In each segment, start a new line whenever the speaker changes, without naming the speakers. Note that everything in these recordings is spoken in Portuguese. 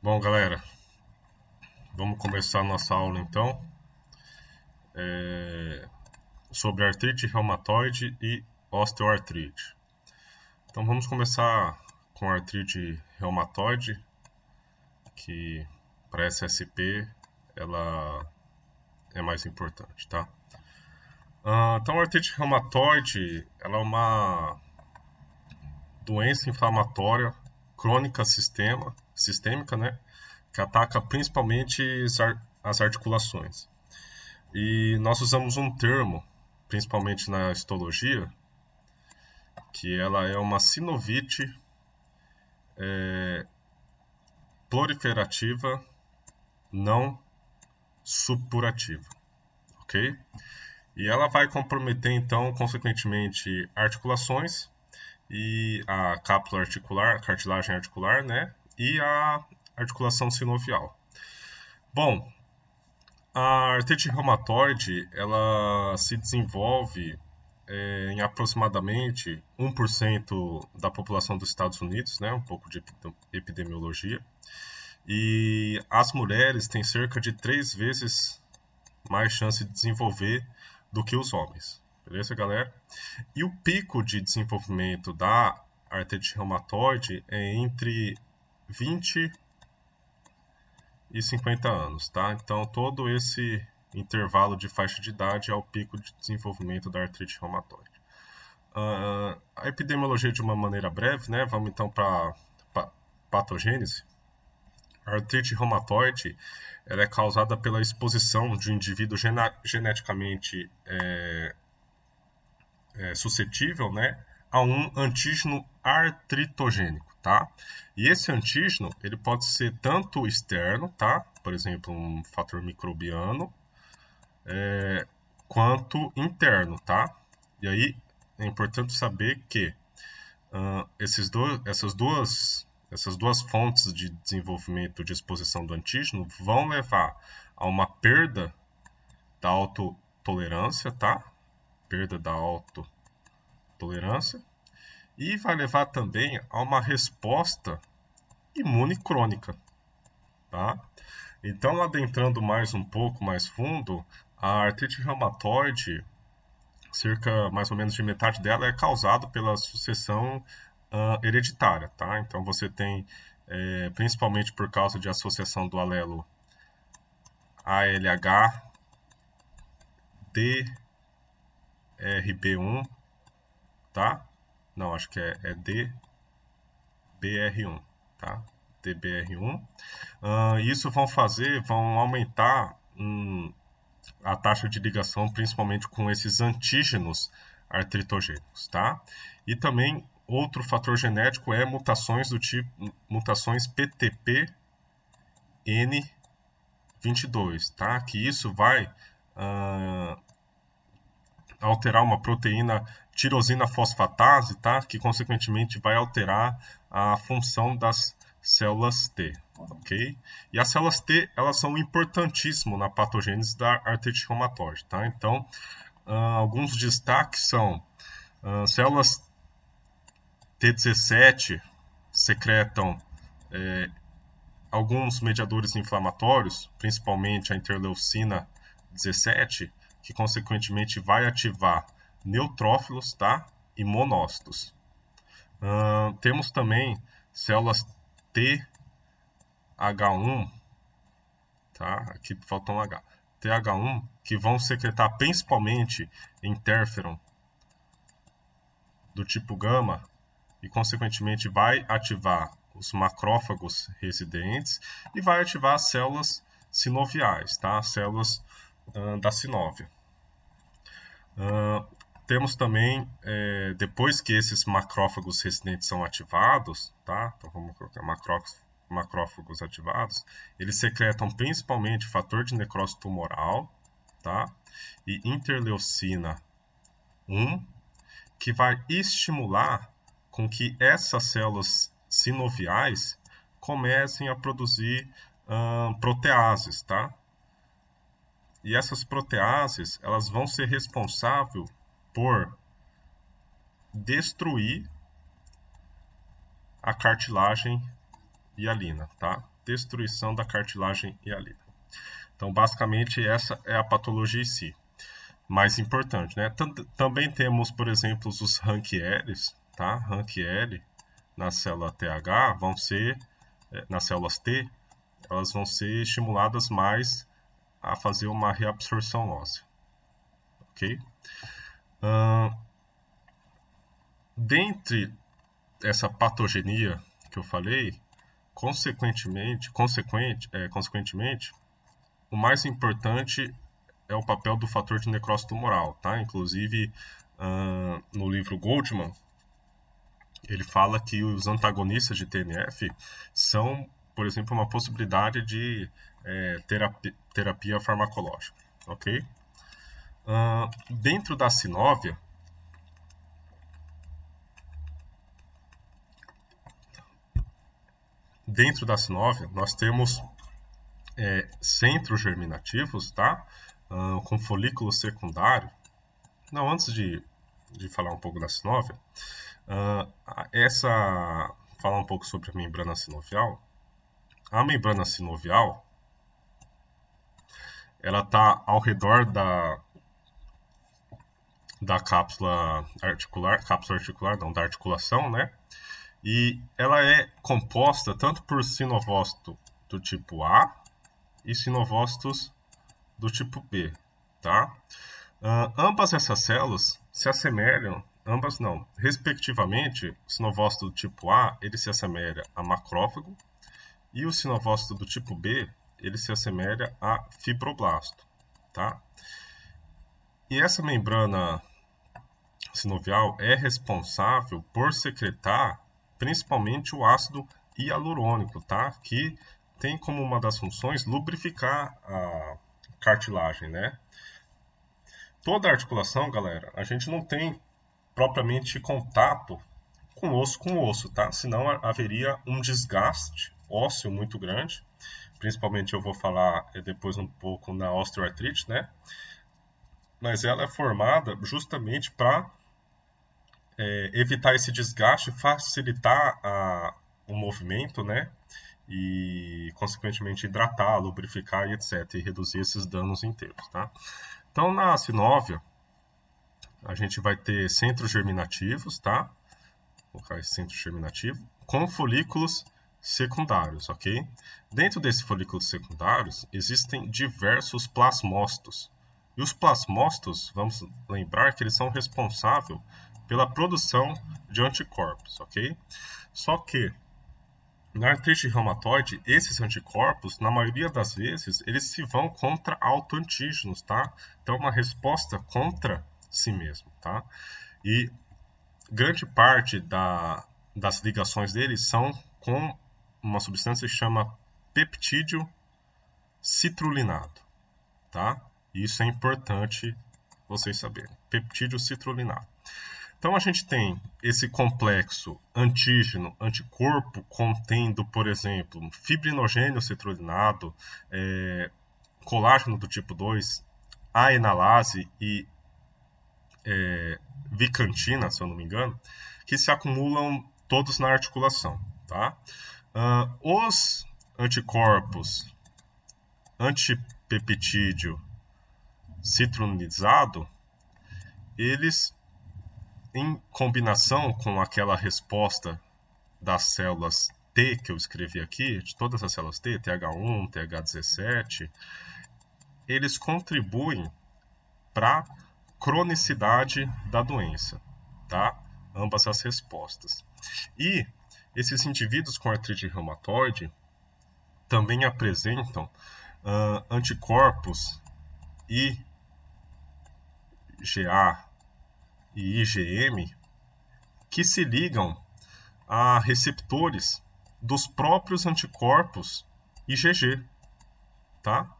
Bom, galera, vamos começar a nossa aula então sobre artrite reumatoide e osteoartrite. Então vamos começar com a artrite reumatoide, que para SSP ela é mais importante, tá? Então a artrite reumatoide ela é uma doença inflamatória crônica sistêmica, né? Que ataca principalmente as articulações. E nós usamos um termo, principalmente na histologia, que ela é uma sinovite proliferativa não supurativa, ok? E ela vai comprometer, então, consequentemente, articulações e a cápsula articular, a cartilagem articular, né? E a articulação sinovial. Bom, a artrite reumatoide, ela se desenvolve em aproximadamente 1% da população dos Estados Unidos, né? Um pouco de epidemiologia. E as mulheres têm cerca de 3 vezes mais chance de desenvolver do que os homens. Beleza, galera? E o pico de desenvolvimento da artrite reumatoide é entre 20 e 50 anos, tá? Então, todo esse intervalo de faixa de idade é o pico de desenvolvimento da artrite reumatoide. A epidemiologia de uma maneira breve, né? Vamos então para patogênese. A artrite reumatoide ela é causada pela exposição de um indivíduo geneticamente suscetível, né, a um antígeno artritogênico, tá? E esse antígeno ele pode ser tanto externo, tá? Por exemplo, um fator microbiano, quanto interno, tá? E aí é importante saber que essas duas fontes de desenvolvimento de exposição do antígeno vão levar a uma perda da autotolerância, tá? Perda da autotolerância e vai levar também a uma resposta imune crônica, tá? Então, adentrando mais um pouco mais fundo, a artrite reumatoide, cerca mais ou menos de metade dela é causada pela sucessão hereditária, tá? Então você tem, principalmente por causa de associação do alelo ALH, DRB1, tá? Não, acho que é DBR1, tá? DBR1. Isso vão aumentar a taxa de ligação, principalmente com esses antígenos artritogênicos, tá? E também outro fator genético é mutações do tipo mutações PTP-N22, tá? Que isso vai alterar uma proteína tirosina fosfatase, tá? Que consequentemente vai alterar a função das células T, ok? E as células T, elas são importantíssimas na patogênese da artrite reumatoide, tá? Então, alguns destaques são células T17 secretam alguns mediadores inflamatórios, principalmente a interleucina 17, que consequentemente vai ativar neutrófilos, tá? E monócitos. Temos também células TH1, tá? Aqui faltou um H. TH1, que vão secretar principalmente interferon do tipo gama e consequentemente vai ativar os macrófagos residentes e vai ativar as células sinoviais, tá? As células da sinóvia. Temos também, depois que esses macrófagos residentes são ativados, tá? Então vamos colocar macrófagos ativados, eles secretam principalmente fator de necrose tumoral, tá? E interleucina 1, que vai estimular com que essas células sinoviais comecem a produzir proteases, tá? E essas proteases, elas vão ser responsáveis por destruir a cartilagem hialina, tá? Destruição da cartilagem hialina. Então, basicamente, essa é a patologia em si. Mais importante, né? Também temos, por exemplo, os rank-Ls, tá? Rank-L na célula TH vão ser, nas células T, elas vão ser estimuladas mais a fazer uma reabsorção óssea, ok? Dentre essa patogenia que eu falei, consequentemente, o mais importante é o papel do fator de necrose tumoral, tá? Inclusive, no livro Goldman, ele fala que os antagonistas de TNF são, por exemplo, uma possibilidade de terapia farmacológica, ok? Dentro da sinóvia, nós temos centros germinativos, tá? Com folículo secundário. Não, antes de falar um pouco da sinóvia, falar um pouco sobre a membrana sinovial. A membrana sinovial, ela está ao redor da cápsula articular, da articulação, né? E ela é composta tanto por sinovócito do tipo A e sinovócitos do tipo B, tá? Ambas essas células se assemelham, respectivamente, o sinovócito do tipo A, ele se assemelha a macrófago, e o sinovócito do tipo B, ele se assemelha a fibroblasto, tá? E essa membrana sinovial é responsável por secretar principalmente o ácido hialurônico, tá? Que tem como uma das funções lubrificar a cartilagem, né? Toda articulação, galera, a gente não tem propriamente contato com osso, tá? Senão haveria um desgaste ósseo muito grande. Principalmente eu vou falar depois um pouco na osteoartrite, né? Mas ela é formada justamente para evitar esse desgaste, facilitar o movimento, né? E, consequentemente, hidratar, lubrificar e etc. E reduzir esses danos inteiros, tá? Então, na sinóvia, a gente vai ter centros germinativos, tá? Vou colocar esse centro germinativo, com folículos secundários, ok? Dentro desses folículos secundários, existem diversos plasmócitos. E os plasmócitos, vamos lembrar que eles são responsáveis pela produção de anticorpos, ok? Só que na artrite reumatoide, esses anticorpos, na maioria das vezes, eles se vão contra autoantígenos, tá? Então, uma resposta contra si mesmo, tá? E grande parte das ligações deles são com uma substância que chama peptídeo citrulinado, tá? Isso é importante vocês saberem. Peptídeo citrulinado. Então a gente tem esse complexo antígeno-anticorpo contendo, por exemplo, fibrinogênio citrulinado, colágeno do tipo 2, a enalase e vicantina, se eu não me engano, que se acumulam todos na articulação, tá? Os anticorpos antipeptídeo citrulinizado, eles, em combinação com aquela resposta das células T que eu escrevi aqui, de todas as células T, TH1, TH17, eles contribuem para a cronicidade da doença, tá? Ambas as respostas. E esses indivíduos com artrite reumatoide também apresentam anticorpos IgA e IgM que se ligam a receptores dos próprios anticorpos IgG, tá?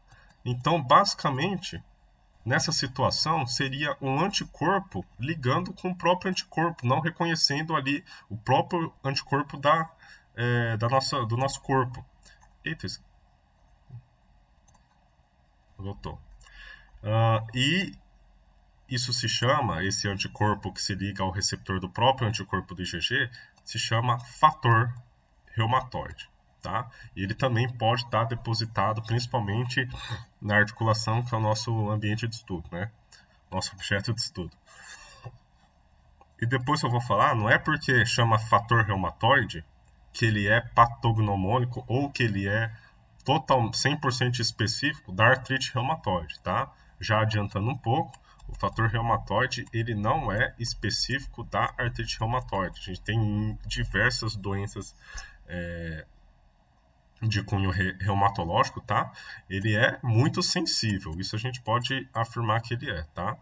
Então, basicamente, nessa situação, seria um anticorpo ligando com o próprio anticorpo, não reconhecendo ali o próprio anticorpo do nosso corpo. Eita, voltou. E isso se chama, esse anticorpo que se liga ao receptor do próprio anticorpo do IgG, se chama fator reumatoide. tá? E ele também pode estar depositado principalmente na articulação, que é o nosso ambiente de estudo, né? Nosso objeto de estudo. E depois eu vou falar, não é porque chama fator reumatoide que ele é patognomônico ou que ele é 100% específico da artrite reumatoide, tá? Já adiantando um pouco, o fator reumatoide ele não é específico da artrite reumatoide. A gente tem diversas doenças de cunho reumatológico, tá? Ele é muito sensível, isso a gente pode afirmar que ele é, tá?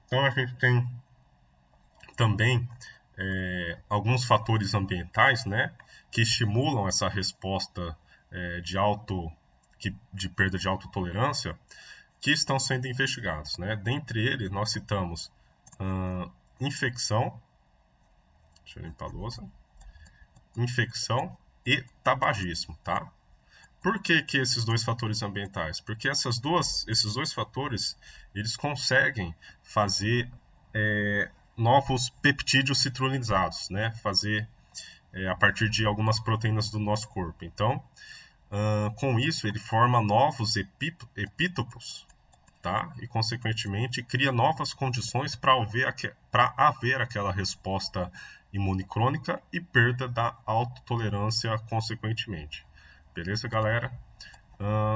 Então a gente tem também alguns fatores ambientais, né, que estimulam essa resposta de perda de autotolerância, que estão sendo investigados, né? Dentre eles, nós citamos infecção, deixa eu limpar a lousa, infecção e tabagismo, tá? Por que esses dois fatores ambientais? Porque esses dois fatores, eles conseguem fazer novos peptídeos citrulinizados, né? Fazer a partir de algumas proteínas do nosso corpo. Então, com isso, ele forma novos epítopos, tá? E, consequentemente, cria novas condições para haver aquela resposta imunocrônica e perda da autotolerância, consequentemente. Beleza, galera?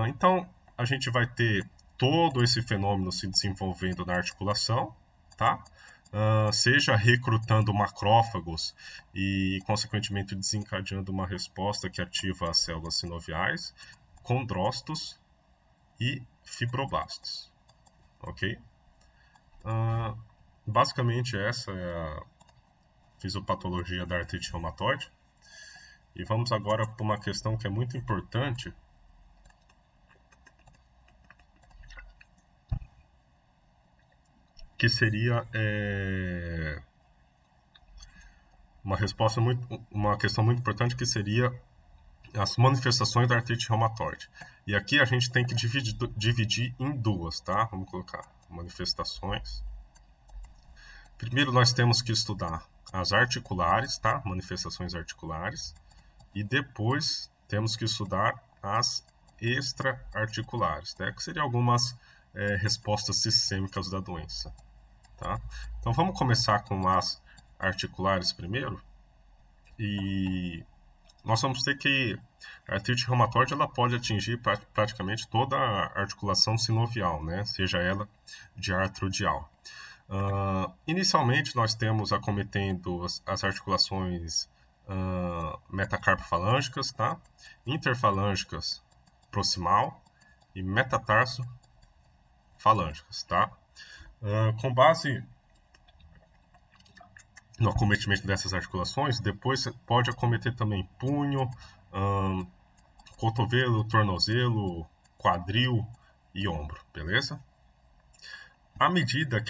Então, a gente vai ter todo esse fenômeno se desenvolvendo na articulação, tá? Seja recrutando macrófagos e, consequentemente, desencadeando uma resposta que ativa as células sinoviais, condrócitos e fibroblastos. Ok? Basicamente, essa é a fisiopatologia da artrite reumatoide. E vamos agora para uma questão que é muito importante, que seria uma questão muito importante, que seria as manifestações da artrite reumatoide. E aqui a gente tem que dividir em duas, tá? Vamos colocar manifestações. Primeiro nós temos que estudar as articulares, tá? Manifestações articulares. E depois temos que estudar as extra-articulares, né? Que seriam algumas respostas sistêmicas da doença, tá? Então vamos começar com as articulares primeiro. E nós vamos ter que a artrite reumatoide ela pode atingir praticamente toda a articulação sinovial, né? Seja ela de artrodial. Inicialmente nós temos acometendo as articulações metacarpofalângicas, tá? Interfalângicas proximal e metatarso-falângicas, tá? Com base no acometimento dessas articulações, depois pode acometer também punho, cotovelo, tornozelo, quadril e ombro, beleza? À medida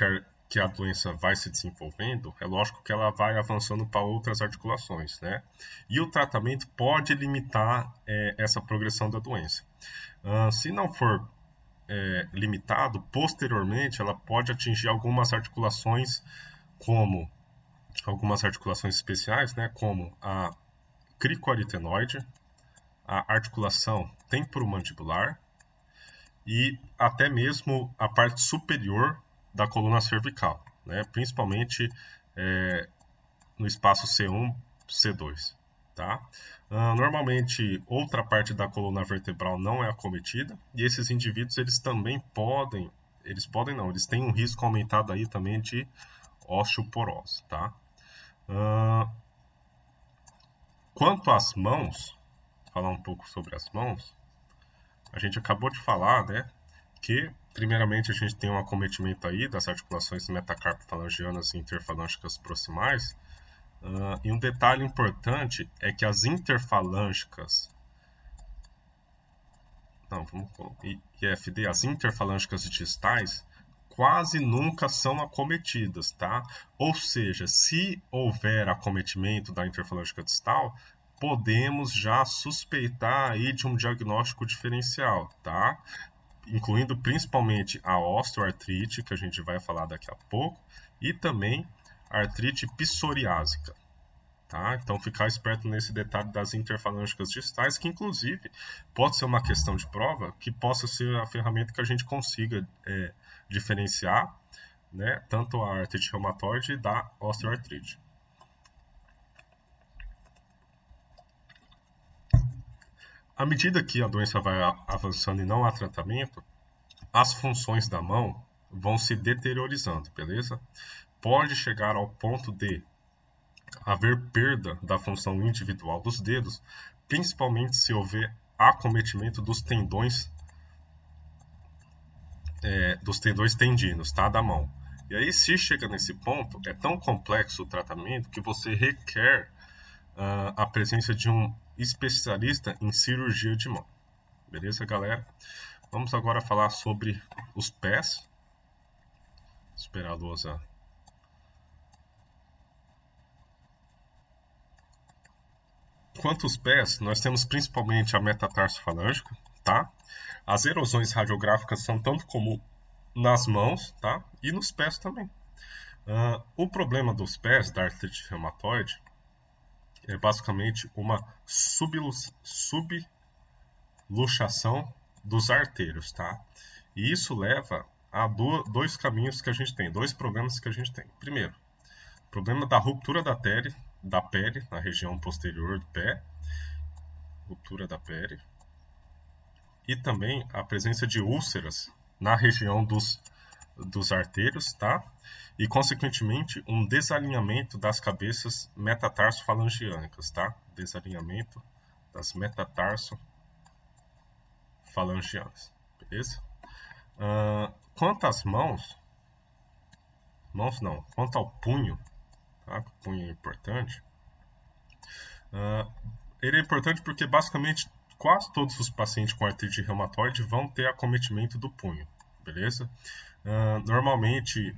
que a doença vai se desenvolvendo, é lógico que ela vai avançando para outras articulações, né? E o tratamento pode limitar essa progressão da doença. Se não for limitado, posteriormente ela pode atingir algumas articulações especiais, né? Como a cricoaritenoide, a articulação temporomandibular e até mesmo a parte superior da coluna cervical, né? Principalmente no espaço C1, C2, tá? Normalmente outra parte da coluna vertebral não é acometida e esses indivíduos eles têm um risco aumentado aí também de osteoporose, tá? Quanto às mãos, falar um pouco sobre as mãos, a gente acabou de falar, né, que primeiramente a gente tem um acometimento aí das articulações metacarpofalangianas e interfalângicas proximais, e um detalhe importante é que as interfalângicas, IFD, as interfalângicas distais, quase nunca são acometidas, tá? Ou seja, se houver acometimento da interfalângica distal, podemos já suspeitar aí de um diagnóstico diferencial, tá? Incluindo principalmente a osteoartrite, que a gente vai falar daqui a pouco, e também a artrite psoriásica, tá? Então, ficar esperto nesse detalhe das interfalângicas distais, que inclusive pode ser uma questão de prova, que possa ser a ferramenta que a gente consiga diferenciar, né, tanto a artrite reumatoide da osteoartrite. À medida que a doença vai avançando e não há tratamento, as funções da mão vão se deteriorizando, beleza? Pode chegar ao ponto de haver perda da função individual dos dedos, principalmente se houver acometimento dos tendões tendinos, tá? Da mão. E aí, se chega nesse ponto, é tão complexo o tratamento que você requer a presença de um especialista em cirurgia de mão. Beleza, galera? Vamos agora falar sobre os pés. Esperar a lousa. Quanto aos pés, nós temos principalmente a metatarso-falângica, tá? As erosões radiográficas são tanto como nas mãos, tá? E nos pés também. O problema dos pés, da artrite reumatoide, é basicamente uma subluxação dos artérios, tá? E isso leva a dois caminhos que a gente tem, dois problemas que a gente tem. Primeiro, problema da ruptura da pele na região posterior do pé, ruptura da pele, e também a presença de úlceras na região dos artérios, tá? E, consequentemente, um desalinhamento das cabeças metatarso-falangianas, tá? Desalinhamento das metatarso-falangianas, beleza? Quanto às quanto ao punho, tá? O punho é importante. Ele é importante porque, basicamente, quase todos os pacientes com artrite reumatoide vão ter acometimento do punho, beleza? Normalmente,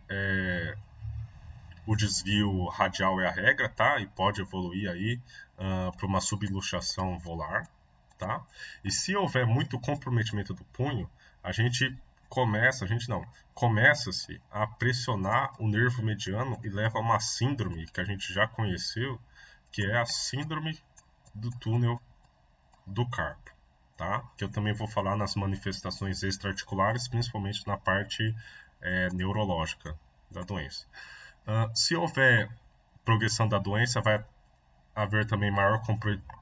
o desvio radial é a regra, tá? E pode evoluir aí para uma subluxação volar, tá? E se houver muito comprometimento do punho, começa-se a pressionar o nervo mediano e leva a uma síndrome que a gente já conheceu, que é a síndrome do túnel do carpo, tá? Que eu também vou falar nas manifestações extraarticulares, principalmente na parte neurológica da doença. Se houver progressão da doença, vai haver também maior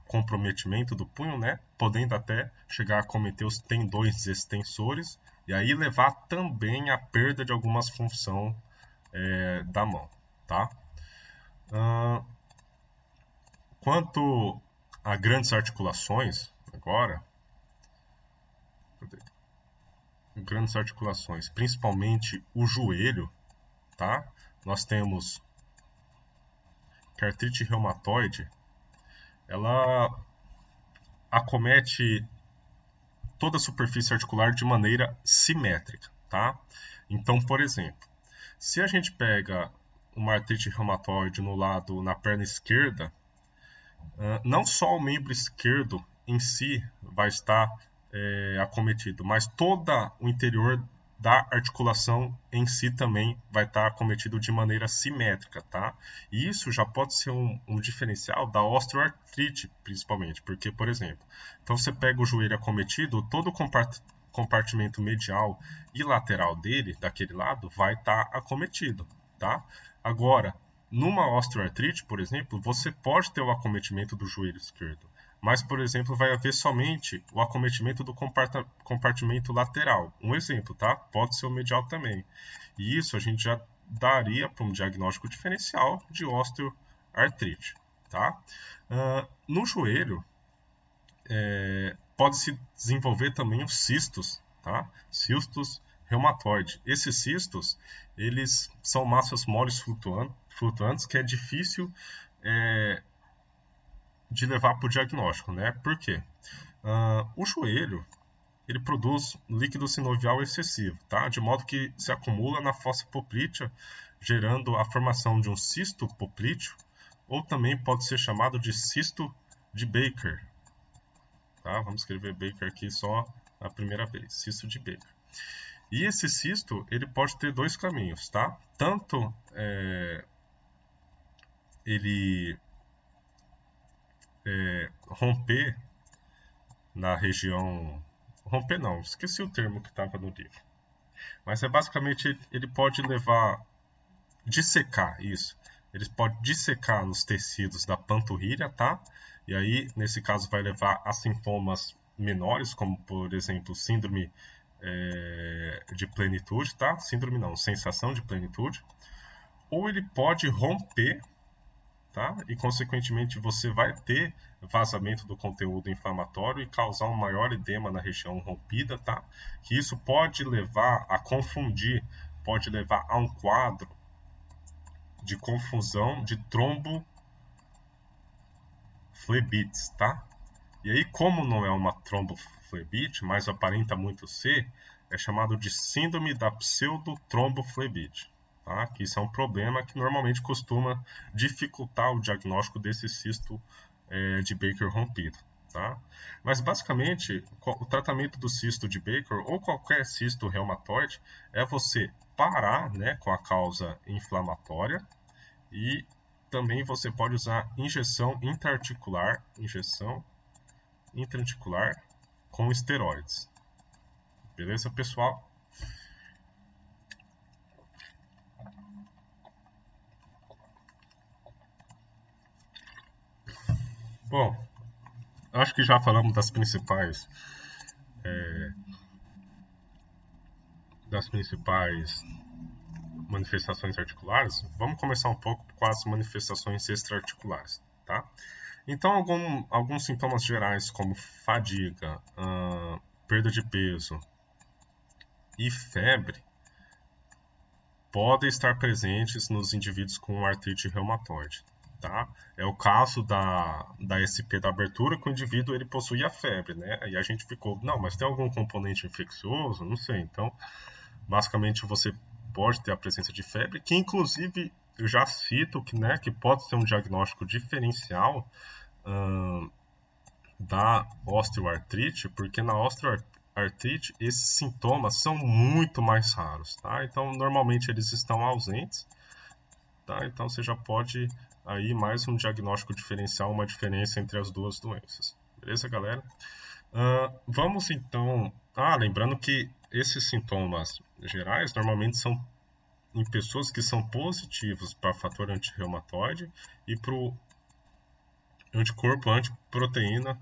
comprometimento do punho, né? Podendo até chegar a acometer os tendões extensores e aí levar também à perda de algumas funções da mão, tá? Quanto a grandes articulações, agora, grandes articulações, principalmente o joelho, tá? Nós temos que a artrite reumatoide, ela acomete toda a superfície articular de maneira simétrica, tá? Então, por exemplo, se a gente pega uma artrite reumatoide na perna esquerda, não só o membro esquerdo em si vai estar acometido, mas todo o interior da articulação em si também vai estar acometido de maneira simétrica, tá? E isso já pode ser um diferencial da osteoartrite, principalmente, porque, por exemplo, então você pega o joelho acometido, todo o compartimento medial e lateral dele, daquele lado, vai estar acometido, tá? Agora, numa osteoartrite, por exemplo, você pode ter o acometimento do joelho esquerdo, mas, por exemplo, vai haver somente o acometimento do compartimento lateral. Um exemplo, tá? Pode ser o medial também. E isso a gente já daria para um diagnóstico diferencial de osteoartrite, tá? No joelho, pode-se desenvolver também os cistos, tá? Cistos reumatoide. Esses cistos, eles são massas moles flutuantes que é difícil de levar para o diagnóstico, né? Por quê? O joelho, ele produz líquido sinovial excessivo, tá? De modo que se acumula na fossa poplítea, gerando a formação de um cisto poplíteo, ou também pode ser chamado de cisto de Baker, tá? Vamos escrever Baker aqui só a primeira vez, cisto de Baker. E esse cisto, ele pode ter dois caminhos, tá? Tanto ele romper na região... Romper não, esqueci o termo que estava no livro. Mas basicamente ele pode levar... Dissecar, isso. Ele pode dissecar nos tecidos da panturrilha, tá? E aí, nesse caso, vai levar a sintomas menores, como, por exemplo, síndrome de plenitude, tá? Síndrome não, sensação de plenitude. Ou ele pode romper, tá? E, consequentemente, você vai ter vazamento do conteúdo inflamatório e causar um maior edema na região rompida, tá? Que isso pode levar a confundir, pode levar a um quadro de confusão de tromboflebites, tá? E aí, como não é uma tromboflebite, mas aparenta muito ser, é chamado de síndrome da pseudotromboflebite, tá? Que isso é um problema que normalmente costuma dificultar o diagnóstico desse cisto de Baker rompido, tá? Mas basicamente, o tratamento do cisto de Baker ou qualquer cisto reumatoide é você parar, né, com a causa inflamatória, e também você pode usar injeção intraarticular com esteroides. Beleza, pessoal? Bom, acho que já falamos das principais manifestações articulares. Vamos começar um pouco com as manifestações extraarticulares, tá? Então, alguns sintomas gerais, como fadiga, perda de peso e febre, podem estar presentes nos indivíduos com artrite reumatoide, tá? É o caso da SP da abertura, que o indivíduo ele possuía febre, né? E a gente ficou, não, mas tem algum componente infeccioso? Não sei. Então, basicamente, você pode ter a presença de febre, que inclusive eu já cito que, né, que pode ser um diagnóstico diferencial da osteoartrite, porque na osteoartrite esses sintomas são muito mais raros, tá? Então, normalmente eles estão ausentes, tá? Então, você já pode aí mais um diagnóstico diferencial, uma diferença entre as duas doenças. Beleza, galera? Vamos então... lembrando que esses sintomas gerais normalmente são em pessoas que são positivos para fator antirreumatoide e para o anticorpo antiproteína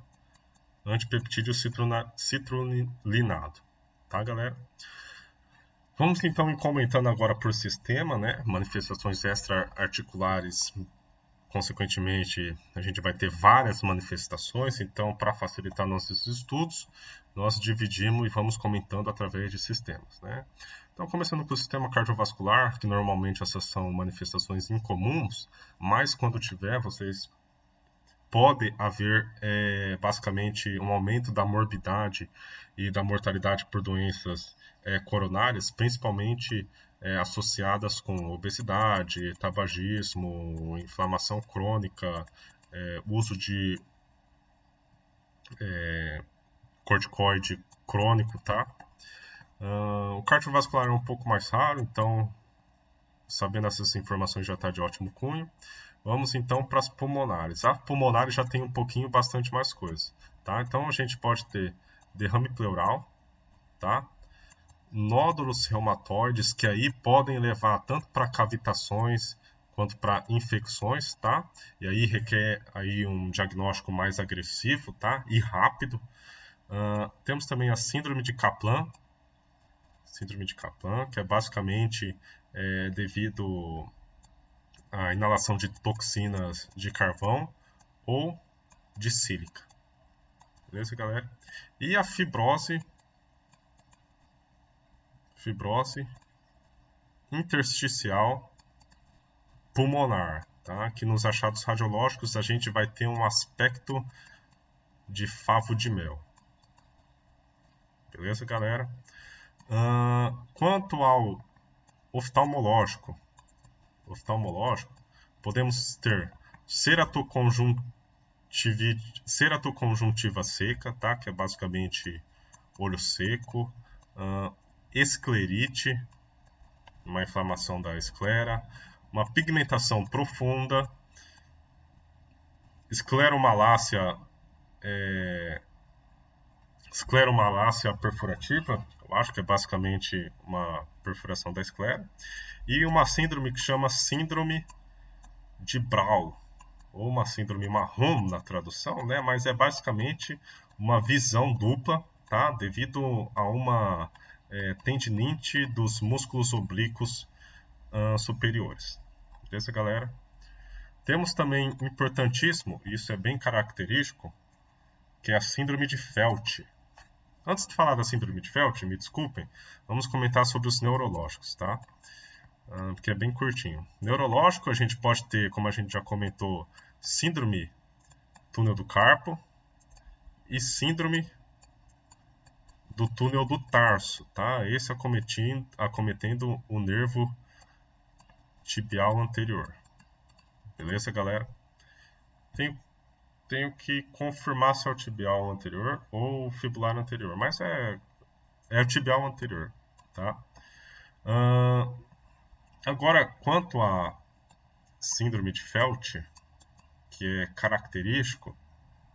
antipeptídeo citrullinado, tá, galera? Vamos então ir comentando agora por sistema, né? Manifestações extra-articulares, consequentemente, a gente vai ter várias manifestações, então, para facilitar nossos estudos, nós dividimos e vamos comentando através de sistemas, né? Então, começando com o sistema cardiovascular, que normalmente essas são manifestações incomuns, mas quando tiver, vocês pode haver basicamente um aumento da morbidade e da mortalidade por doenças coronárias, principalmente associadas com obesidade, tabagismo, inflamação crônica, uso de corticoide crônico, tá? O cardiovascular é um pouco mais raro, então, sabendo essas informações já está de ótimo cunho. Vamos então para as pulmonares. A pulmonar já tem um pouquinho, bastante mais coisa, tá? Então a gente pode ter derrame pleural, tá? Nódulos reumatoides que aí podem levar tanto para cavitações quanto para infecções, tá? E aí requer aí um diagnóstico mais agressivo, tá? E rápido. Temos também a síndrome de Kaplan, que é basicamente devido à inalação de toxinas de carvão ou de sílica. Beleza, galera? E a fibrose intersticial pulmonar, tá? Que nos achados radiológicos a gente vai ter um aspecto de favo de mel. Beleza, galera? Quanto ao oftalmológico, podemos ter ceratoconjuntiva seca, tá? Que é basicamente olho seco, esclerite, uma inflamação da esclera, uma pigmentação profunda, escleromalácia perfurativa, eu acho que é basicamente uma perfuração da esclera, e uma síndrome que chama síndrome de Brown, ou uma síndrome marrom na tradução, né? Mas é basicamente uma visão dupla, tá? Devido a uma tendinite dos músculos oblíquos superiores. Beleza, galera? Temos também importantíssimo, e isso é bem característico, que é a síndrome de Felt. Antes de falar da síndrome de Felt, me desculpem, vamos comentar sobre os neurológicos, tá? Porque é bem curtinho. Neurológico, a gente pode ter, como a gente já comentou, síndrome túnel do carpo e síndrome do túnel do tarso, tá? Esse acometendo o nervo tibial anterior. Beleza, galera? Tenho que confirmar se é o tibial anterior ou o fibular anterior, mas é o tibial anterior, tá? Agora, quanto à síndrome de Felt, que é característico,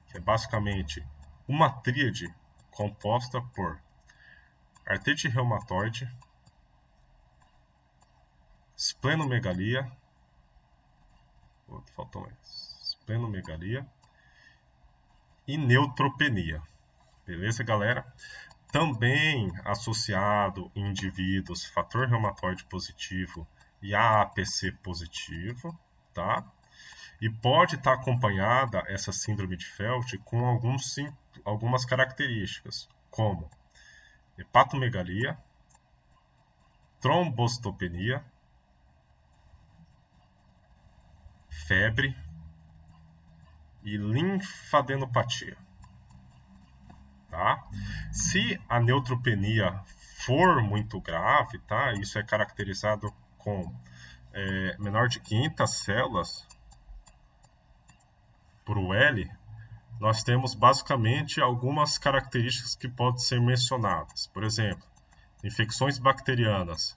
que é basicamente uma tríade composta por artrite reumatoide, esplenomegalia, esplenomegalia e neutropenia. Beleza, galera? Também associado em indivíduos fator reumatoide positivo e AAPC positivo, tá? E pode estar acompanhada essa síndrome de Felt com algumas características, como hepatomegalia, trombocitopenia, febre e linfadenopatia. Tá? Se a neutropenia for muito grave, tá? Isso é caracterizado com menor de 500 células por UL, nós temos basicamente algumas características que podem ser mencionadas. Por exemplo, infecções bacterianas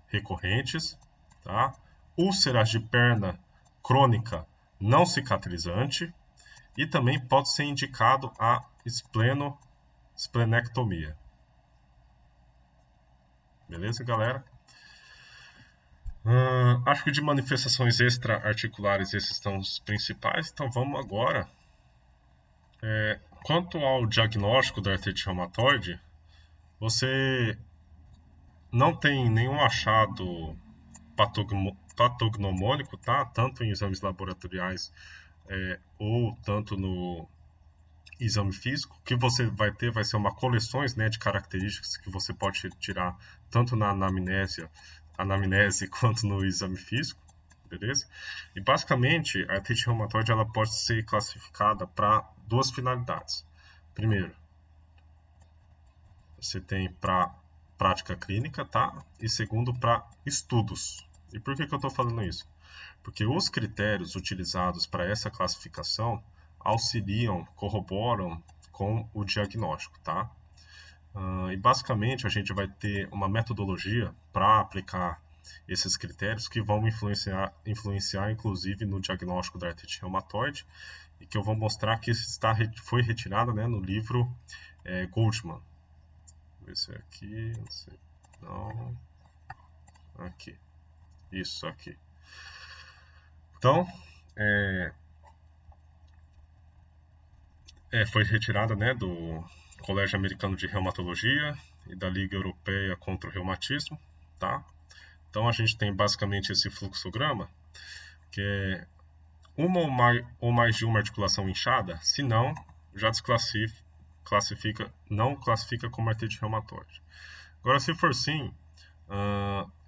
recorrentes, tá? Úlceras de perna crônica não cicatrizante e também pode ser indicado a esplenectomia. Beleza, galera? Acho que de manifestações extra-articulares esses são os principais, então vamos agora. Quanto ao diagnóstico da artrite reumatoide, você não tem nenhum achado patognomônico, tá? Tanto em exames laboratoriais ou tanto no exame físico. O que você vai ter vai ser uma coleções, né, de características que você pode tirar tanto na anamnese quanto no exame físico, beleza? E basicamente a artrite reumatoide ela pode ser classificada para duas finalidades. Primeiro, você tem para prática clínica, tá? E segundo, para estudos. E por que eu estou falando isso? Porque os critérios utilizados para essa classificação auxiliam, corroboram com o diagnóstico, tá? E basicamente a gente vai ter uma metodologia para aplicar esses critérios que vão influenciar inclusive no diagnóstico da artrite reumatoide e que eu vou mostrar que foi retirada, né, no livro Goldman. Vou ver se é aqui, não sei, não, aqui, isso aqui. Então, foi retirada, né, do Colégio Americano de Reumatologia e da Liga Europeia contra o Reumatismo, tá? Então a gente tem basicamente esse fluxograma, que é uma ou mais de uma articulação inchada, se não, já não classifica como artrite reumatoide. Agora, se for sim,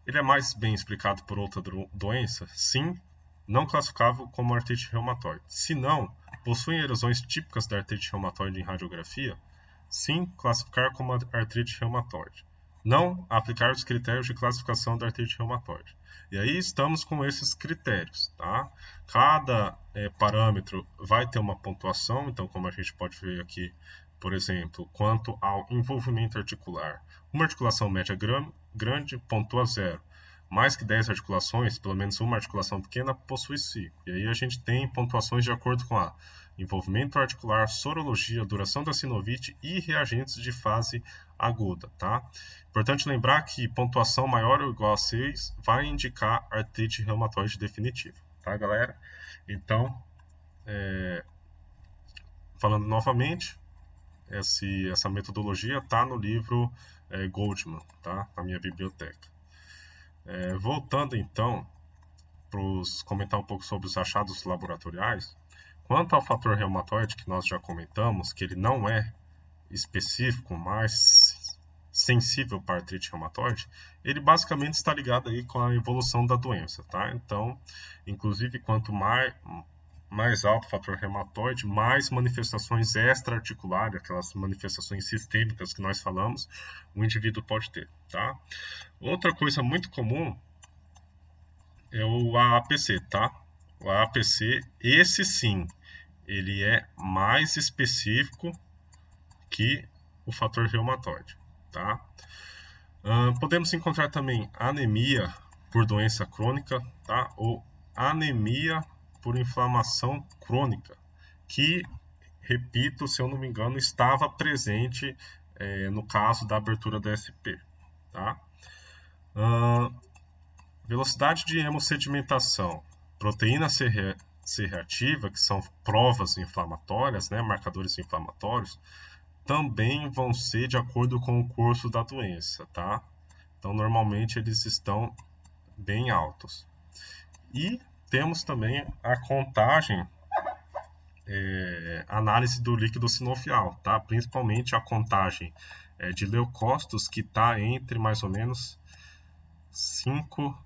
ele é mais bem explicado por outra doença? Sim, não classificável como artrite reumatoide. Se não, possuem erosões típicas da artrite reumatoide em radiografia? Sim, classificar como artrite reumatoide. Não aplicar os critérios de classificação da artrite reumatoide. E aí estamos com esses critérios, tá? Cada parâmetro vai ter uma pontuação, então como a gente pode ver aqui, por exemplo, quanto ao envolvimento articular. Uma articulação média grande pontua 0. mais que 10 articulações, pelo menos uma articulação pequena, possui 5. E aí a gente tem pontuações de acordo com a envolvimento articular, sorologia, duração da sinovite e reagentes de fase aguda, tá? Importante lembrar que pontuação maior ou igual a 6 vai indicar artrite reumatoide definitiva, tá, galera? Então, falando novamente, essa metodologia está no livro Goldman, tá? Na minha biblioteca. Voltando então para comentar um pouco sobre os achados laboratoriais, quanto ao fator reumatoide, que nós já comentamos, que ele não é específico, mas sensível para artrite reumatoide, ele basicamente está ligado aí com a evolução da doença, tá? Então, inclusive, quanto mais alto o fator reumatoide, mais manifestações extra-articulares, aquelas manifestações sistêmicas que nós falamos, o indivíduo pode ter, tá? Outra coisa muito comum é o AAPC, tá? O AAPC, esse sim, ele é mais específico que o fator reumatoide, tá? Podemos encontrar também anemia por doença crônica, tá? Ou anemia por inflamação crônica, que, repito, se eu não me engano, estava presente no caso da abertura da SP, tá? Velocidade de hemossedimentação, proteína C reativa, que são provas inflamatórias, né, marcadores inflamatórios, também vão ser de acordo com o curso da doença, tá? Então, normalmente, eles estão bem altos. E temos também a contagem, análise do líquido sinovial, tá? Principalmente a contagem de leucócitos, que está entre mais ou menos 5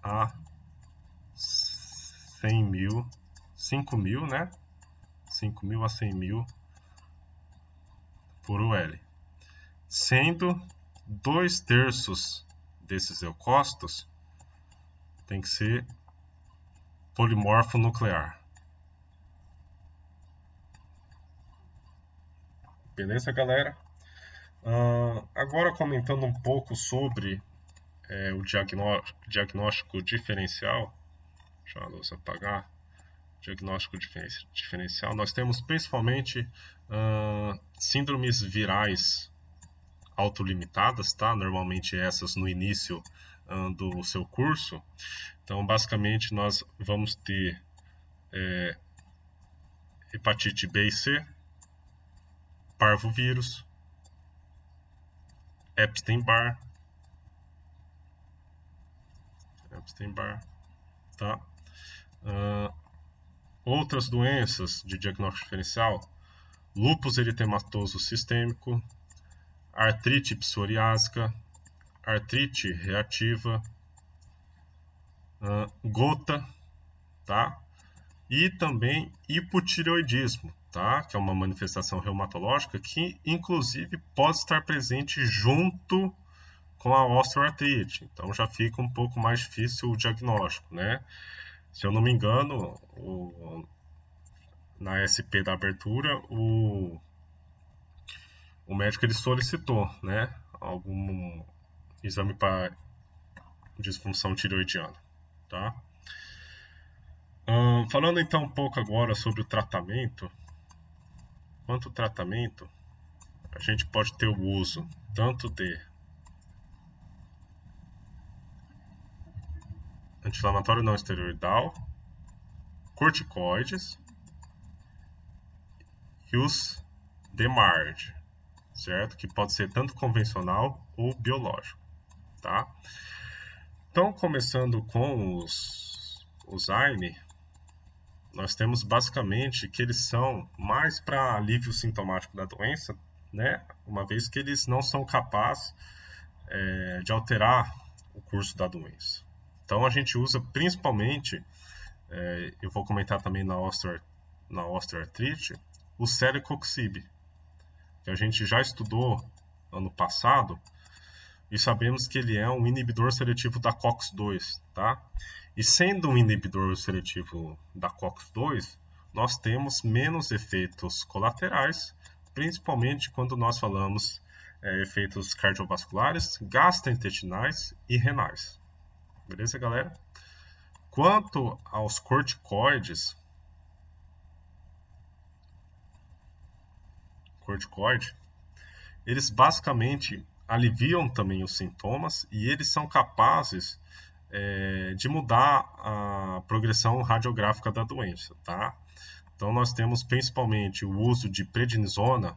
a 100 mil, 5 mil, né? 5 mil a 100 mil por UL. Sendo 2/3 desses leucócitos tem que ser polimorfo nuclear. Beleza, galera? Agora comentando um pouco sobre o diagnóstico diferencial. Deixa a luz apagar. Diagnóstico diferencial. Nós temos principalmente síndromes virais autolimitadas, tá? Normalmente essas no início do seu curso. Então, basicamente, nós vamos ter hepatite B e C, parvovírus, Epstein-Barr, tá? Outras doenças de diagnóstico diferencial, lúpus eritematoso sistêmico, artrite psoriásica, artrite reativa, gota, tá? E também hipotireoidismo, tá? Que é uma manifestação reumatológica que, inclusive, pode estar presente junto com a osteoartrite. Então, já fica um pouco mais difícil o diagnóstico, né? Se eu não me engano, na SP da abertura, o médico ele solicitou, né, algum exame para disfunção tireoidiana, tá? Falando então um pouco agora sobre o tratamento. Quanto ao tratamento, a gente pode ter o uso tanto de anti-inflamatório não esteroidal, corticoides e os DMARD, certo? Que pode ser tanto convencional ou biológico, tá? Então, começando com os AINE, nós temos basicamente que eles são mais para alívio sintomático da doença, né? Uma vez que eles não são capazes de alterar o curso da doença. Então, a gente usa principalmente, eu vou comentar também na osteoartrite, o celecoxib, que a gente já estudou ano passado e sabemos que ele é um inibidor seletivo da COX-2, tá? E sendo um inibidor seletivo da COX-2, nós temos menos efeitos colaterais, principalmente quando nós falamos efeitos cardiovasculares, gastrointestinais e renais, Beleza, galera? Quanto aos corticoide, eles basicamente aliviam também os sintomas e eles são capazes de mudar a progressão radiográfica da doença, tá? Então nós temos principalmente o uso de prednisona,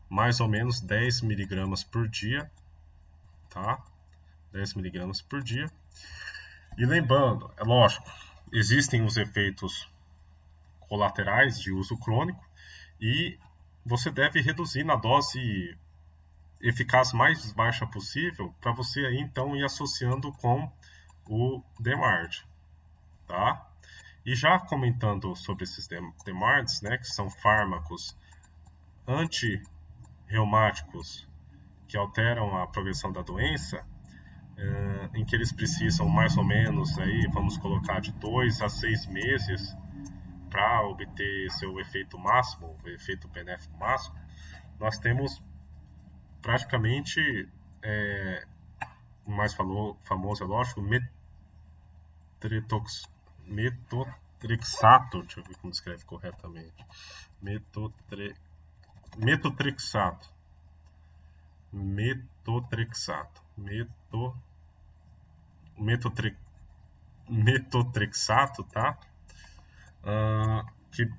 mais ou menos 10 miligramas por dia, tá? 10 miligramas por dia. E lembrando, é lógico, existem os efeitos colaterais de uso crônico e você deve reduzir na dose eficaz mais baixa possível para você aí então ir associando com o DMARD, tá? E já comentando sobre esses DMARDs, né, que são fármacos antirreumáticos que alteram a progressão da doença, em que eles precisam mais ou menos aí, vamos colocar de 2 a 6 meses para obter seu efeito máximo, o efeito benéfico máximo, nós temos praticamente o mais famoso, é lógico, metotrexato, deixa eu ver como escreve corretamente, metotrexato, metotrexato, tá? Que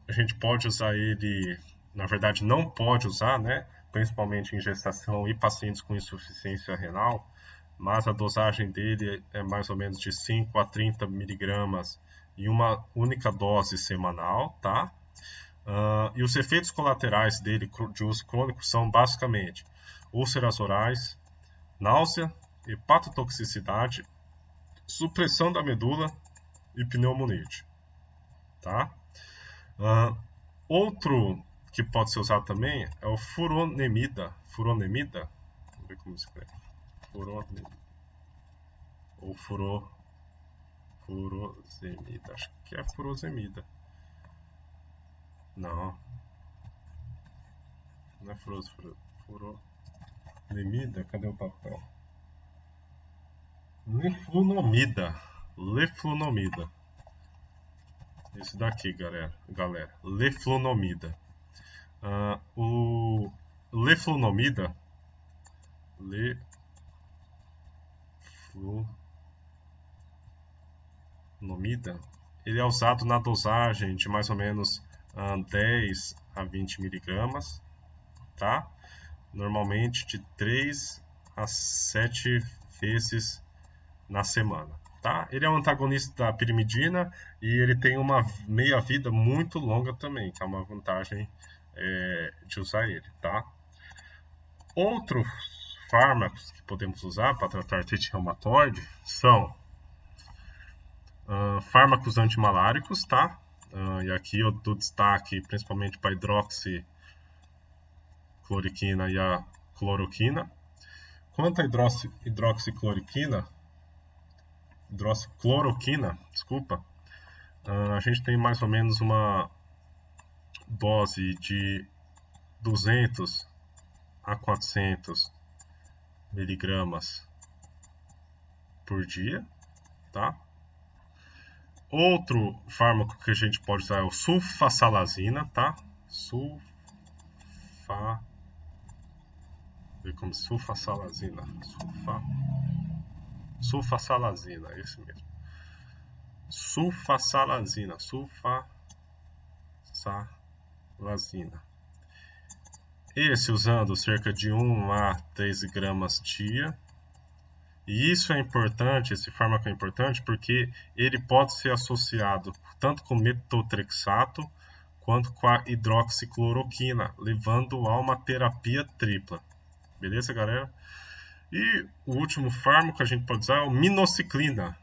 a gente pode usar ele, na verdade não pode usar, né? Principalmente em gestação e pacientes com insuficiência renal, mas a dosagem dele é mais ou menos de 5 a 30 miligramas em uma única dose semanal, tá? E os efeitos colaterais dele de uso crônico são basicamente úlceras orais, náusea, hepatotoxicidade, supressão da medula e pneumonite, tá? Outro que pode ser usado também é o furosemida. Vamos ver como escreve. Furosemida. Acho que é furosemida. Não é furosemida. Cadê o papel? Leflunomida. Esse daqui, galera. Leflunomida. O leflunomida ele é usado na dosagem de mais ou menos 10 a 20 miligramas, tá? Normalmente de 3 a 7 vezes na semana, tá? Ele é um antagonista da pirimidina e ele tem uma meia-vida muito longa também, que é uma vantagem de usar ele, tá? Outros fármacos que podemos usar para tratar artrite reumatoide são fármacos antimaláricos, tá? E aqui eu dou destaque principalmente para a hidroxicloroquina e a cloroquina. Quanto à hidroxicloroquina, desculpa, a gente tem mais ou menos uma dose de 200 a 400 miligramas por dia, tá? Outro fármaco que a gente pode usar é o sulfasalazina, tá? Sulfasalazina, esse mesmo. Sulfasalazina. Esse usando cerca de 1 a 13 gramas dia. E isso é importante, esse fármaco é importante porque ele pode ser associado tanto com metotrexato quanto com a hidroxicloroquina, levando a uma terapia tripla. Beleza, galera? E o último fármaco que a gente pode usar é o minociclina.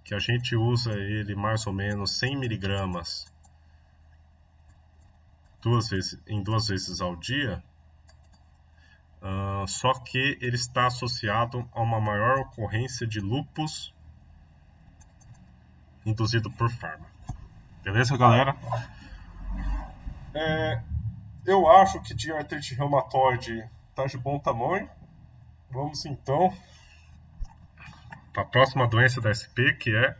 Que a gente usa ele mais ou menos 100 miligramas em 2 vezes ao dia. Só que ele está associado a uma maior ocorrência de lúpus induzido por fármaco. Beleza, galera? Eu acho que de artrite reumatoide está de bom tamanho. Vamos então para a próxima doença da SP, que é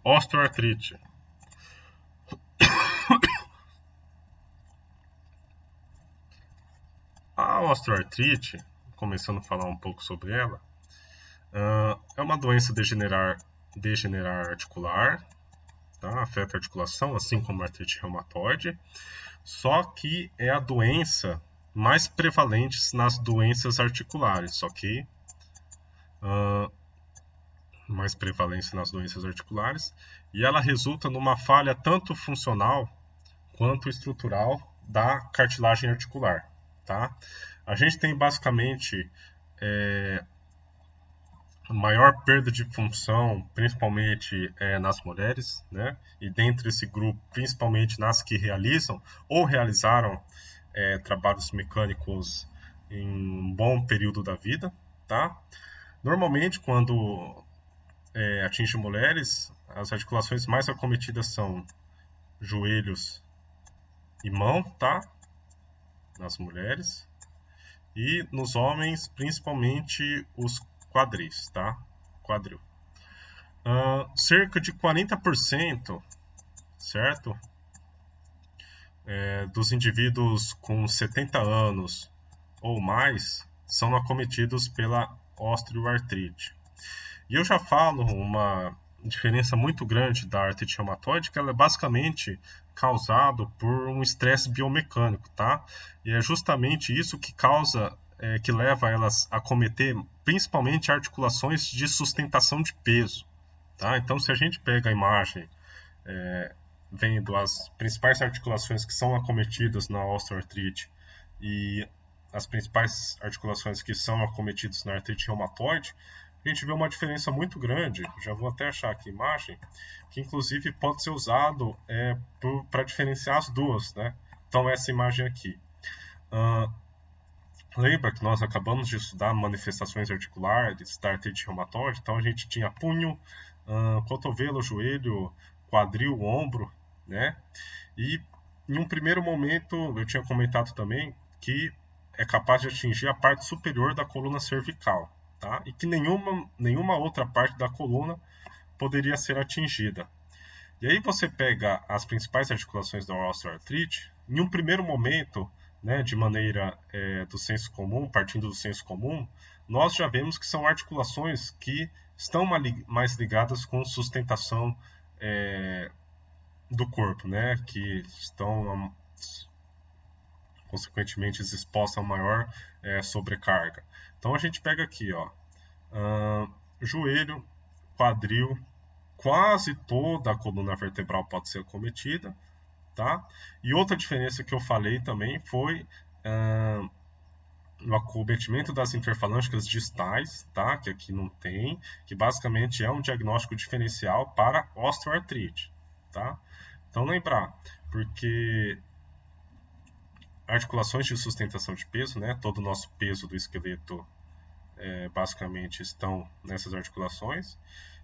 osteoartrite. A osteoartrite, começando a falar um pouco sobre ela, é uma doença degenerar articular, tá? Afeta a articulação, assim como a artrite reumatoide, só que é a doença mais prevalente nas doenças articulares, ok? Mais prevalência nas doenças articulares, e ela resulta numa falha tanto funcional quanto estrutural da cartilagem articular, tá? A gente tem basicamente maior perda de função, principalmente nas mulheres, né? E dentre esse grupo, principalmente nas que realizam ou realizaram trabalhos mecânicos em um bom período da vida, tá? Normalmente, quando atinge mulheres, as articulações mais acometidas são joelhos e mão, tá? Nas mulheres. E nos homens, principalmente os quadris, tá? Quadril. Cerca de 40%, certo? Dos indivíduos com 70 anos ou mais são acometidos pela osteoartrite. E eu já falo uma diferença muito grande da artrite reumatoide, que ela é basicamente causado por um estresse biomecânico, tá? E é justamente isso que causa, que leva elas a cometer principalmente articulações de sustentação de peso, tá? Então, se a gente pega a imagem vendo as principais articulações que são acometidas na osteoartrite e as principais articulações que são acometidas na artrite reumatoide, a gente vê uma diferença muito grande. Já vou até achar aqui a imagem, que inclusive pode ser usado para diferenciar as duas, né? Então, essa imagem aqui. Lembra que nós acabamos de estudar manifestações articulares da artrite reumatoide? Então, a gente tinha punho, cotovelo, joelho, quadril, ombro, né? E em um primeiro momento, eu tinha comentado também que é capaz de atingir a parte superior da coluna cervical, tá? E que nenhuma outra parte da coluna poderia ser atingida. E aí você pega as principais articulações da osteoartrite, em um primeiro momento, né, de maneira do senso comum, partindo do senso comum, nós já vemos que são articulações que estão mais ligadas com sustentação do corpo, né, que estão consequentemente expostas a maior sobrecarga. Então a gente pega aqui, ó, joelho, quadril, quase toda a coluna vertebral pode ser acometida, tá? E outra diferença que eu falei também foi o acometimento das interfalângicas distais, tá? Que aqui não tem, que basicamente é um diagnóstico diferencial para osteoartrite, tá? Então lembrar, porque articulações de sustentação de peso, né? Todo o nosso peso do esqueleto basicamente estão nessas articulações.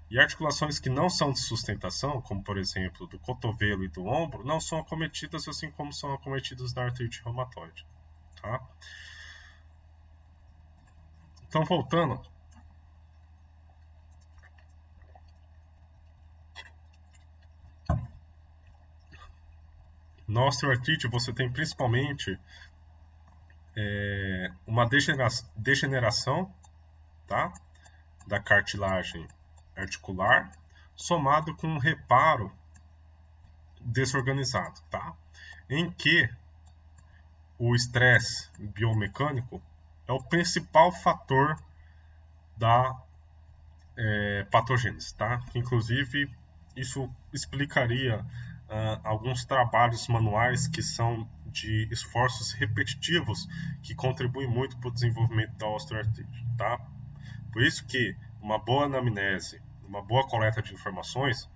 E articulações que não são de sustentação, como por exemplo do cotovelo e do ombro, não são acometidas assim como são acometidas na artrite reumatoide, tá? Então, voltando. Na osteoartrite você tem principalmente uma degeneração, tá? Da cartilagem articular, somado com um reparo desorganizado, tá? Em que o estresse biomecânico é o principal fator da patogênese, tá? Inclusive, isso explicaria alguns trabalhos manuais que são de esforços repetitivos que contribuem muito para o desenvolvimento da osteoartrite, tá? Por isso que uma boa anamnese, uma boa coleta de informações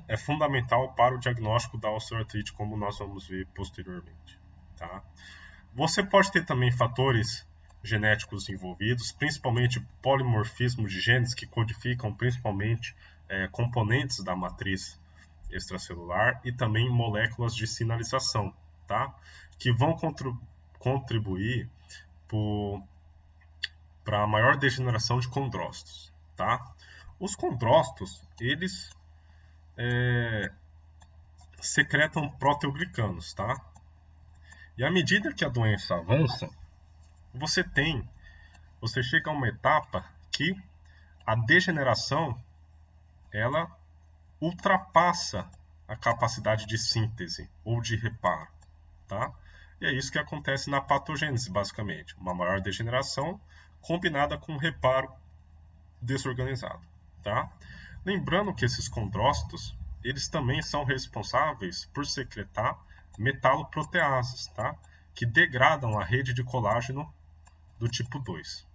é fundamental para o diagnóstico da osteoartrite, como nós vamos ver posteriormente, tá? Você pode ter também fatores genéticos envolvidos, principalmente polimorfismo de genes que codificam principalmente componentes da matriz extracelular e também moléculas de sinalização, tá? Que vão contribuir para a maior degeneração de condrócitos, tá? Os condrócitos, eles secretam proteoglicanos, tá? E à medida que a doença avança, você chega a uma etapa que a degeneração, ela ultrapassa a capacidade de síntese ou de reparo, tá? E é isso que acontece na patogênese, basicamente. Uma maior degeneração combinada com um reparo desorganizado, tá? Lembrando que esses condrócitos, eles também são responsáveis por secretar metaloproteases, tá? Que degradam a rede de colágeno do tipo 2.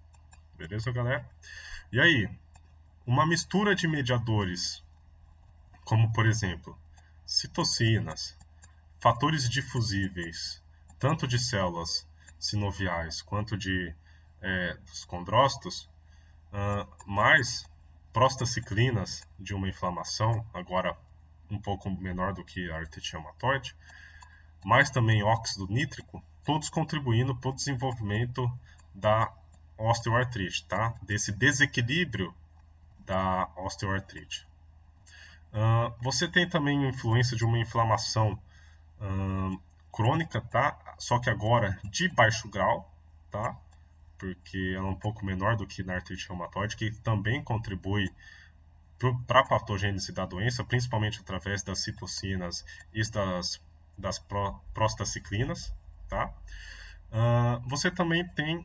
Beleza, galera? E aí, uma mistura de mediadores, como por exemplo, citocinas, fatores difusíveis, tanto de células sinoviais quanto dos condrócitos, mais prostaciclinas de uma inflamação, agora um pouco menor do que a artrite reumatoide, mais também óxido nítrico, todos contribuindo para o desenvolvimento da osteoartrite, tá? Desse desequilíbrio da osteoartrite. Você tem também influência de uma inflamação crônica, tá? Só que agora de baixo grau, tá? Porque ela é um pouco menor do que na artrite reumatoide, que também contribui para a patogênese da doença, principalmente através das citocinas e das prostaciclinas, tá? Você também tem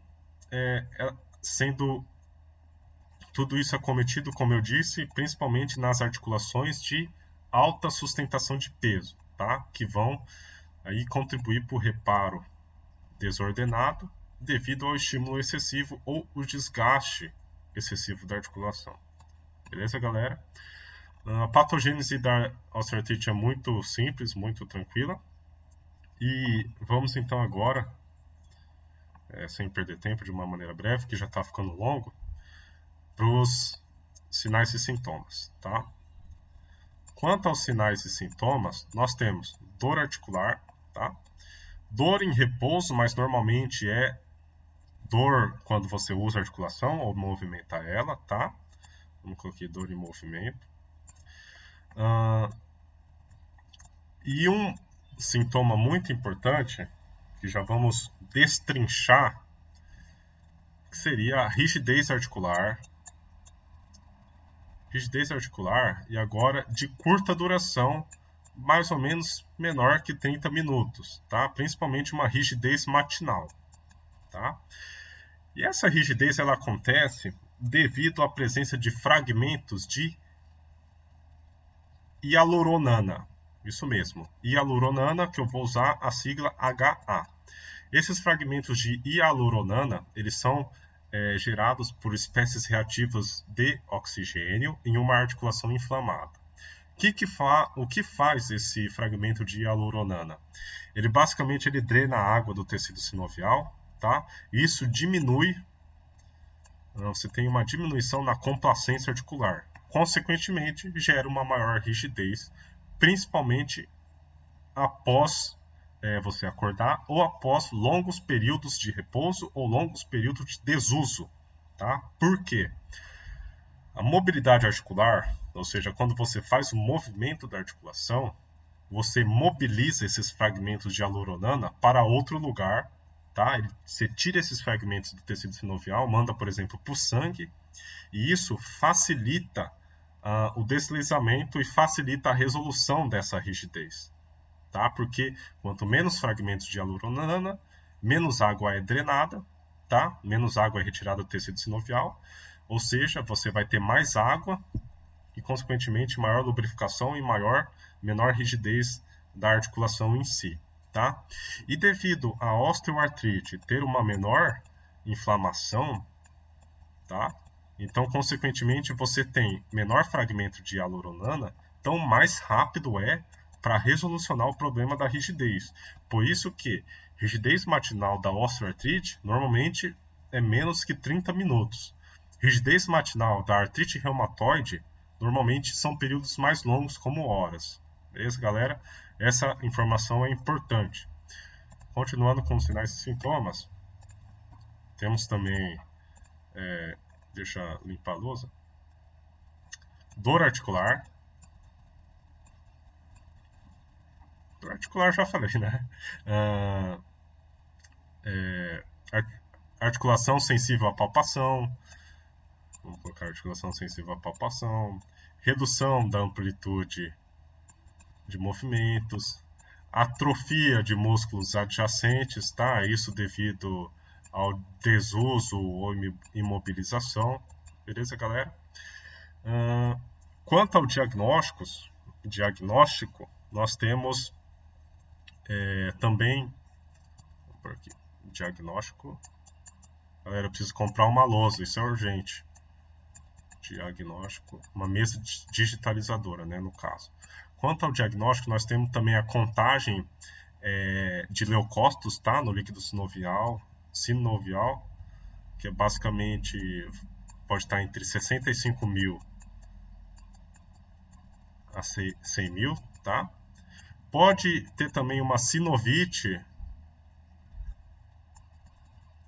sendo tudo isso acometido, como eu disse, principalmente nas articulações de alta sustentação de peso, tá? Que vão aí contribuir para o reparo desordenado devido ao estímulo excessivo ou o desgaste excessivo da articulação. Beleza, galera? A patogênese da osteoartrite é muito simples, muito tranquila. E vamos então agora, sem perder tempo, de uma maneira breve, que já está ficando longo, para os sinais e sintomas, tá? Quanto aos sinais e sintomas, nós temos dor articular, tá? Dor em repouso, mas normalmente é dor quando você usa a articulação ou movimenta ela, tá? Vamos colocar dor em movimento. E um sintoma muito importante, que já vamos destrinchar, que seria a rigidez articular. Rigidez articular e agora de curta duração, mais ou menos menor que 30 minutos, tá? Principalmente uma rigidez matinal, tá? E essa rigidez ela acontece devido à presença de fragmentos de hialuronana. Isso mesmo, hialuronana, que eu vou usar a sigla HA. Esses fragmentos de hialuronana, eles são gerados por espécies reativas de oxigênio em uma articulação inflamada. O que faz esse fragmento de hialuronana? Ele basicamente drena a água do tecido sinovial, tá? Isso diminui, você tem uma diminuição na complacência articular. Consequentemente, gera uma maior rigidez, principalmente após você acordar ou após longos períodos de repouso ou longos períodos de desuso, tá? Por quê? A mobilidade articular, ou seja, quando você faz o movimento da articulação, você mobiliza esses fragmentos de hialuronana para outro lugar, tá? Você tira esses fragmentos do tecido sinovial, manda, por exemplo, para o sangue, e isso facilita o deslizamento e facilita a resolução dessa rigidez. Tá? Porque quanto menos fragmentos de hialuronana, menos água é drenada, tá? Menos água é retirada do tecido sinovial, ou seja, você vai ter mais água e, consequentemente, maior lubrificação e menor rigidez da articulação em si, tá? E devido à osteoartrite ter uma menor inflamação, tá? Então, consequentemente, você tem menor fragmento de hialuronana, então mais rápido para resolucionar o problema da rigidez. Por isso que rigidez matinal da osteoartrite normalmente é menos que 30 minutos. Rigidez matinal da artrite reumatoide normalmente são períodos mais longos, como horas. Beleza, galera? Essa informação é importante. Continuando com os sinais e sintomas, Temos também, deixa eu limpar a lousa, dor articular. Dor articular já falei, né? Articulação sensível à palpação. Vamos colocar articulação sensível à palpação. Redução da amplitude de movimentos. Atrofia de músculos adjacentes, tá? Isso devido ao desuso ou imobilização. Beleza, galera? Quanto ao diagnóstico, nós temos também... Vou por aqui. Diagnóstico. Galera, eu preciso comprar uma lousa, isso é urgente. Diagnóstico, uma mesa digitalizadora, né, no caso. Quanto ao diagnóstico, nós temos também a contagem de leucócitos, tá, no líquido sinovial, que é basicamente pode estar entre 65 mil a 100 mil, tá? Pode ter também uma sinovite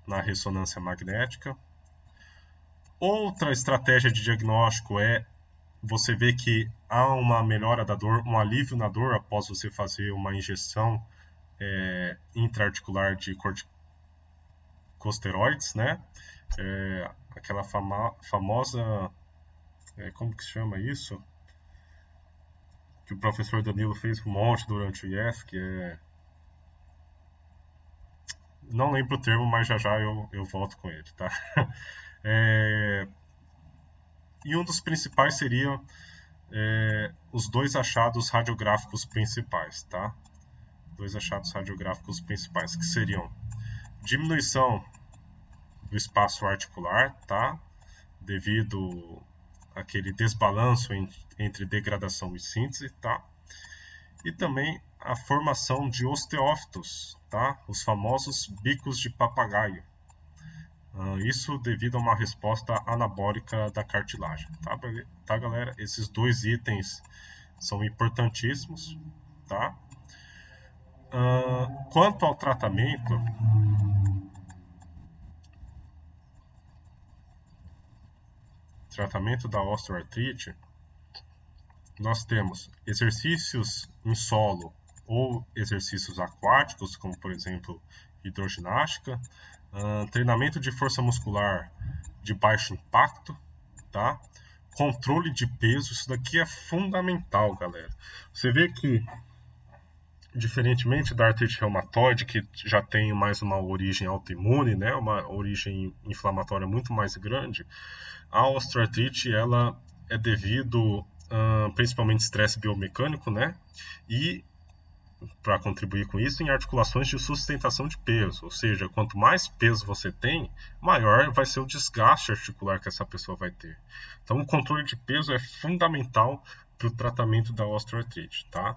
na ressonância magnética. Outra estratégia de diagnóstico é você ver que há uma melhora da dor, um alívio na dor após você fazer uma injeção intraarticular de corticosteroides, né? Aquela famosa... como que se chama isso? Que o professor Danilo fez um monte durante o IF, que é... Não lembro o termo, mas já eu volto com ele, tá? E um dos principais seria os dois achados radiográficos principais, tá? Dois achados radiográficos principais, que seriam diminuição do espaço articular, tá? Devido àquele desbalanço entre degradação e síntese, tá? E também a formação de osteófitos, tá? Os famosos bicos de papagaio. Isso devido a uma resposta anabólica da cartilagem, tá, galera? Esses dois itens são importantíssimos, tá? Quanto ao tratamento da osteoartrite, nós temos exercícios em solo ou exercícios aquáticos, como por exemplo hidroginástica, treinamento de força muscular de baixo impacto, tá? Controle de peso, isso daqui é fundamental, galera. Você vê que, diferentemente da artrite reumatoide, que já tem mais uma origem autoimune, né? Uma origem inflamatória muito mais grande, a osteoartrite ela é devido principalmente estresse biomecânico, né? E para contribuir com isso em articulações de sustentação de peso, ou seja, quanto mais peso você tem, maior vai ser o desgaste articular que essa pessoa vai ter. Então, o controle de peso é fundamental para o tratamento da osteoartrite, tá?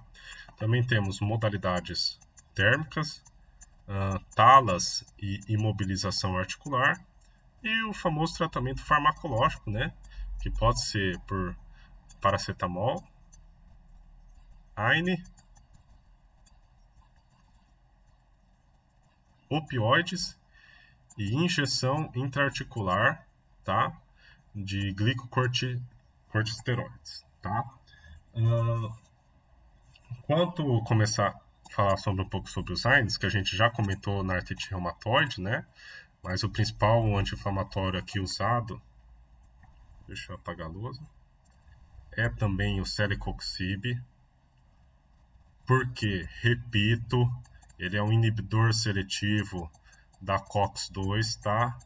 Também temos modalidades térmicas, talas e imobilização articular, e o famoso tratamento farmacológico, né? Que pode ser por paracetamol, AINE, opioides e injeção intraarticular, tá? De glicocorticosteroides, tá? Enquanto começar a falar um pouco sobre os AINES, que a gente já comentou na artrite reumatoide, né? Mas o principal anti-inflamatório aqui usado, deixa eu apagar a lousa, é também o celecoxib, porque, repito, ele é um inibidor seletivo da COX-2, tá?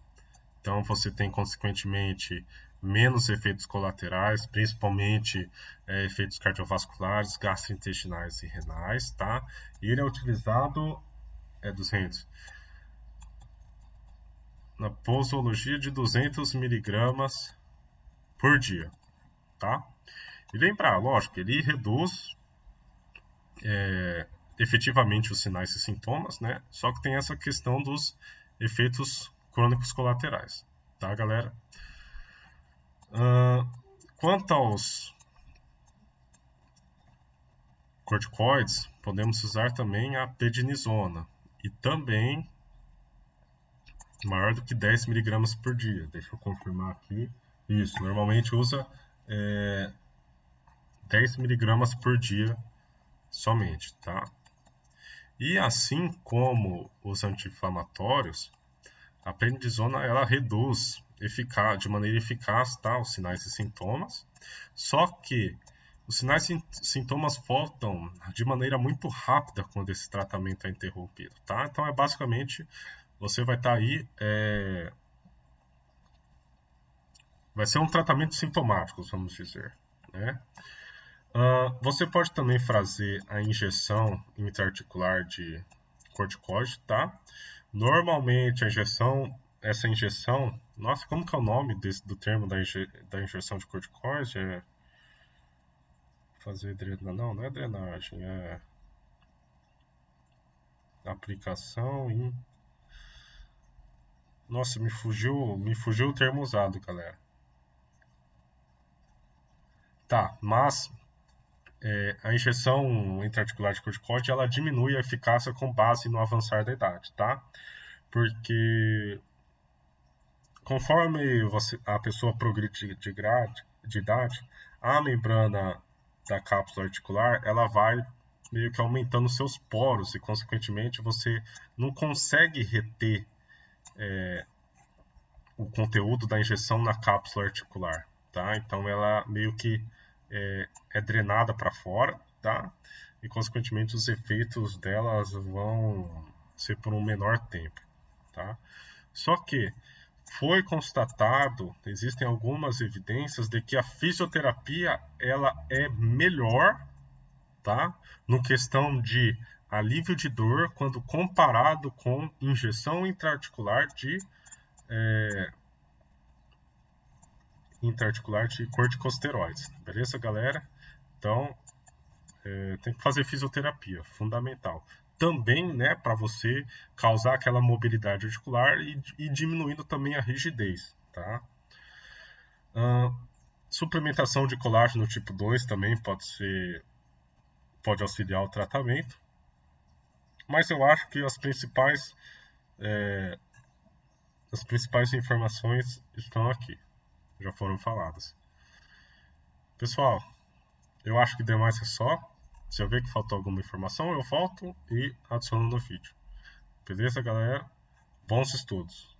Então você tem, consequentemente, menos efeitos colaterais, principalmente efeitos cardiovasculares, gastrointestinais e renais, tá? E ele é utilizado, na posologia de 200 miligramas por dia, tá? E lembrar, lógico, ele reduz efetivamente os sinais e sintomas, né? Só que tem essa questão dos efeitos crônicos colaterais, tá, galera? Quanto aos corticoides, podemos usar também a prednisona e também maior do que 10 miligramas por dia. Deixa eu confirmar aqui. Isso, normalmente usa 10 miligramas por dia somente, tá? E assim como os anti-inflamatórios, a prednisona ela reduz de maneira eficaz, tá, os sinais e sintomas. Só que os sinais e sintomas voltam de maneira muito rápida quando esse tratamento é interrompido, tá? Então é basicamente você vai estar aí, vai ser um tratamento sintomático, vamos dizer, né? Você pode também fazer a injeção intraarticular de corticoide, tá? Normalmente essa injeção, nossa, como que é o nome do termo da injeção de corticoide? É fazer drenagem, não é drenagem, é aplicação em... Nossa, me fugiu o termo usado, galera. Tá, mas a injeção intraarticular de corticoide, ela diminui a eficácia com base no avançar da idade, tá? Porque conforme a pessoa progride de idade, a membrana da cápsula articular, ela vai meio que aumentando seus poros e, consequentemente, você não consegue reter o conteúdo da injeção na cápsula articular, tá? Então, ela meio que é drenada para fora, tá? E, consequentemente, os efeitos delas vão ser por um menor tempo, tá? Só que foi constatado, existem algumas evidências de que a fisioterapia ela é melhor, tá? No questão de alívio de dor quando comparado com injeção intraarticular de corticosteroides, beleza, galera? Então, tem que fazer fisioterapia, fundamental. Também, né, para você causar aquela mobilidade articular e diminuindo também a rigidez, tá? Suplementação de colágeno tipo 2 também pode auxiliar o tratamento. Mas eu acho que as principais informações estão aqui, já foram faladas. Pessoal, eu acho que demais é só. Se eu ver que faltou alguma informação, eu volto e adiciono no vídeo. Beleza, galera? Bons estudos!